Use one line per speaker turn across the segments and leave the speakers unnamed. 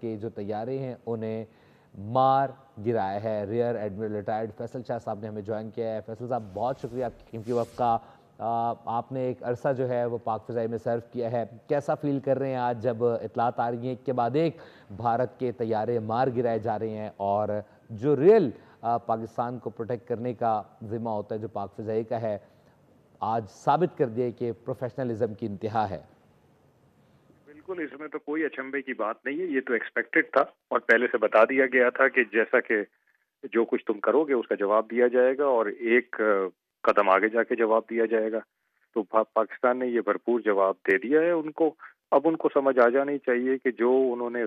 کے جو طیارے ہیں انہیں مار گرایا ہے۔ ریئر ایڈمرل ریٹائرڈ فیصل شاہ صاحب نے ہمیں جوائن کیا ہے۔ فیصل صاحب بہت شکریہ آپ کی قیمتی وقت کا۔ آپ نے ایک عرصہ جو ہے وہ پاک فضائی میں سرو کیا ہے، کیسا فیل کر رہے ہیں آج جب اطلاعات آ رہی ہیں ایک کے بعد ایک بھارت کے طیارے مار گرائے جا رہے ہیں، اور جو ریئل پاکستان کو پروٹیکٹ کرنے کا ذمہ ہوتا ہے جو پاک فضائی کا ہے، آج ثابت کر دیا کہ پروفیشنلزم کی انتہا ہے؟
بالکل، اس میں تو کوئی اچنبے کی بات نہیں ہے، یہ تو ایکسپیکٹڈ تھا اور پہلے سے بتا دیا گیا تھا کہ جیسا کہ جو کچھ تم کرو گے اس کا جواب دیا جائے گا، اور ایک قدم آگے جا کے جواب دیا جائے گا۔ تو پاکستان نے یہ بھرپور جواب دے دیا ہے ان کو۔ اب ان کو سمجھ آ جانی چاہیے کہ جو انہوں نے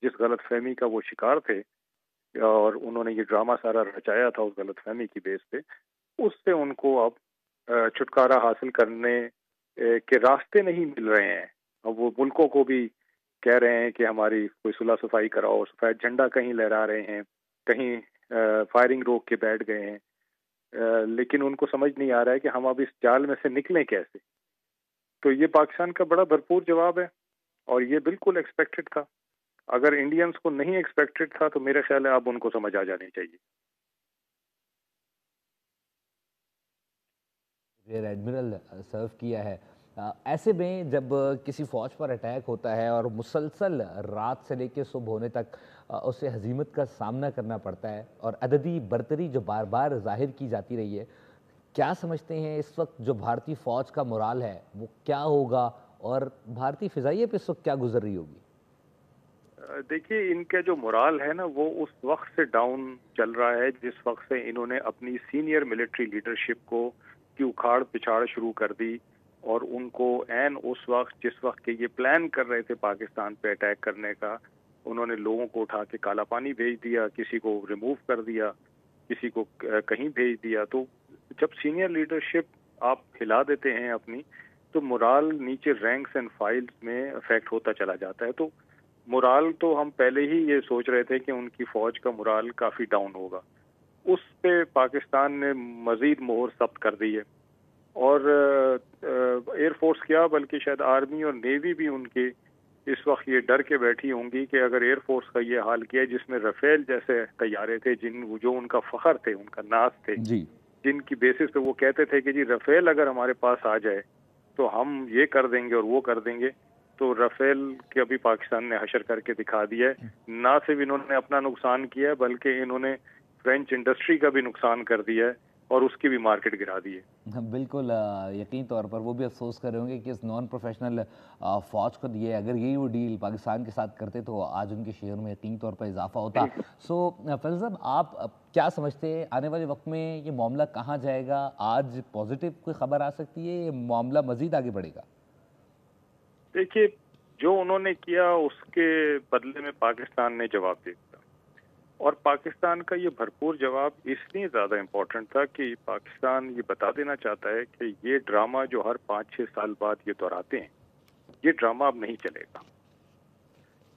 جس غلط فہمی کا وہ شکار تھے اور انہوں نے یہ ڈرامہ سارا رچایا تھا اس غلط فہمی کی بیس پہ، اس سے ان کو اب چھٹکارا حاصل کرنے کے راستے نہیں مل رہے ہیں۔ اب وہ ملکوں کو بھی کہہ رہے ہیں کہ ہماری کوئی صلح صفائی کراؤ، سفید جھنڈا کہیں لہرا رہے ہیں، کہیں فائرنگ روک کے بیٹھ گئے ہیں، لیکن ان کو سمجھ نہیں آ رہا ہے کہ ہم اب اس جال میں سے نکلیں کیسے۔ تو یہ پاکستان کا بڑا بھرپور جواب ہے اور یہ بالکل ایکسپیکٹڈ تھا۔ اگر انڈینز کو نہیں ایکسپیکٹڈ تھا تو میرے خیال ہے اب ان کو سمجھ آ جانی چاہیے۔
ریئر ایڈمرل سرو کیا ہے۔ ایسے میں جب کسی فوج پر اٹیک ہوتا ہے اور مسلسل رات سے لے کے صبح ہونے تک اسے ہزیمت کا سامنا کرنا پڑتا ہے اور عددی برتری جو بار بار ظاہر کی جاتی رہی ہے، کیا سمجھتے ہیں اس وقت جو بھارتی فوج کا مورال ہے وہ کیا ہوگا، اور بھارتی فضائیہ پہ اس وقت کیا گزر رہی ہوگی؟
دیکھیے، ان کا جو مورال ہے نا وہ اس وقت سے ڈاؤن چل رہا ہے جس وقت سے انہوں نے اپنی سینئر ملٹری لیڈرشپ کو کی اکھاڑ پچھاڑ شروع کر دی، اور ان کو عین اس وقت جس وقت کہ یہ پلان کر رہے تھے پاکستان پہ اٹیک کرنے کا، انہوں نے لوگوں کو اٹھا کے کالا پانی بھیج دیا، کسی کو ریموو کر دیا، کسی کو کہیں بھیج دیا۔ تو جب سینئر لیڈرشپ آپ ہلا دیتے ہیں اپنی، تو مورال نیچے رینکس اینڈ فائلز میں افیکٹ ہوتا چلا جاتا ہے۔ تو مورال تو ہم پہلے ہی یہ سوچ رہے تھے کہ ان کی فوج کا مورال کافی ڈاؤن ہوگا، اس پہ پاکستان نے مزید مہر ثبت کر دی ہے، اور ایئر فورس کیا بلکہ شاید آرمی اور نیوی بھی ان کے اس وقت یہ ڈر کے بیٹھی ہوں گی کہ اگر ایئر فورس کا یہ حال کیا جس میں رفیل جیسے طیارے تھے جو ان کا فخر تھے، ان کا ناز تھے،
جی،
جن کی بیسس پہ وہ کہتے تھے کہ جی رفیل اگر ہمارے پاس آ جائے تو ہم یہ کر دیں گے اور وہ کر دیں گے، تو رفیل کے ابھی پاکستان نے حشر کر کے دکھا دیا ہے۔ نہ صرف انہوں نے اپنا نقصان کیا ہے بلکہ انہوں نے فرینچ انڈسٹری کا بھی نقصان کر دیا ہے اور اس کی بھی مارکیٹ گرا دی ہے۔
بالکل، یقین طور پر وہ بھی افسوس کر رہے ہوں گے کہ اس نان پروفیشنل فوج کو دیے، اگر یہی وہ ڈیل پاکستان کے ساتھ کرتے تو آج ان کے شیئر میں یقین طور پر اضافہ ہوتا۔ سو فیضل صاحب، آپ کیا سمجھتے ہیں آنے والے وقت میں یہ معاملہ کہاں جائے گا؟ آج پازیٹیو کوئی خبر آ سکتی ہے، یہ معاملہ مزید آگے بڑھے گا؟
دیکھیے، جو انہوں نے کیا اس کے بدلے میں پاکستان نے جواب دیا، اور پاکستان کا یہ بھرپور جواب اس لیے زیادہ امپورٹنٹ تھا کہ پاکستان یہ بتا دینا چاہتا ہے کہ یہ ڈرامہ جو ہر 5-6 سال بعد یہ دہراتے ہیں، یہ ڈرامہ اب نہیں چلے گا۔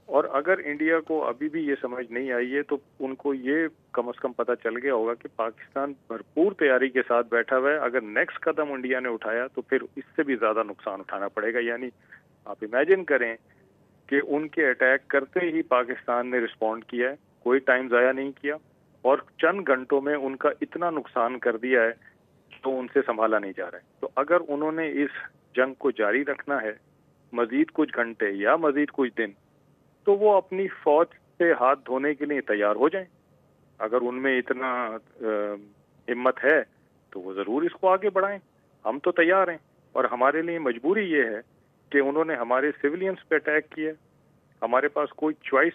اور اگر انڈیا کو ابھی بھی یہ سمجھ نہیں آئی ہے تو ان کو یہ کم از کم پتہ چل گیا ہوگا کہ پاکستان بھرپور تیاری کے ساتھ بیٹھا ہوا ہے۔ اگر نیکسٹ قدم انڈیا نے اٹھایا تو پھر اس سے بھی زیادہ نقصان اٹھانا پڑے گا۔ یعنی آپ امیجن کریں کہ ان کے اٹیک کرتے ہی پاکستان نے رسپونڈ کیا ہے، کوئی ٹائم ضائع نہیں کیا، اور چند گھنٹوں میں ان کا اتنا نقصان کر دیا ہے تو ان سے سنبھالا نہیں جا رہا ہے۔ تو اگر انہوں نے اس جنگ کو جاری رکھنا ہے مزید کچھ گھنٹے یا مزید کچھ دن، تو وہ اپنی فوج سے ہاتھ دھونے کے لیے تیار ہو جائیں۔ اگر ان میں اتنا ہمت ہے تو وہ ضرور اس کو آگے بڑھائیں، ہم تو تیار ہیں۔ اور ہمارے لیے مجبوری یہ ہے کہ انہوں نے ہمارے سیولینز پہ اٹیک کیا، ہمارے پاس کوئی چوائس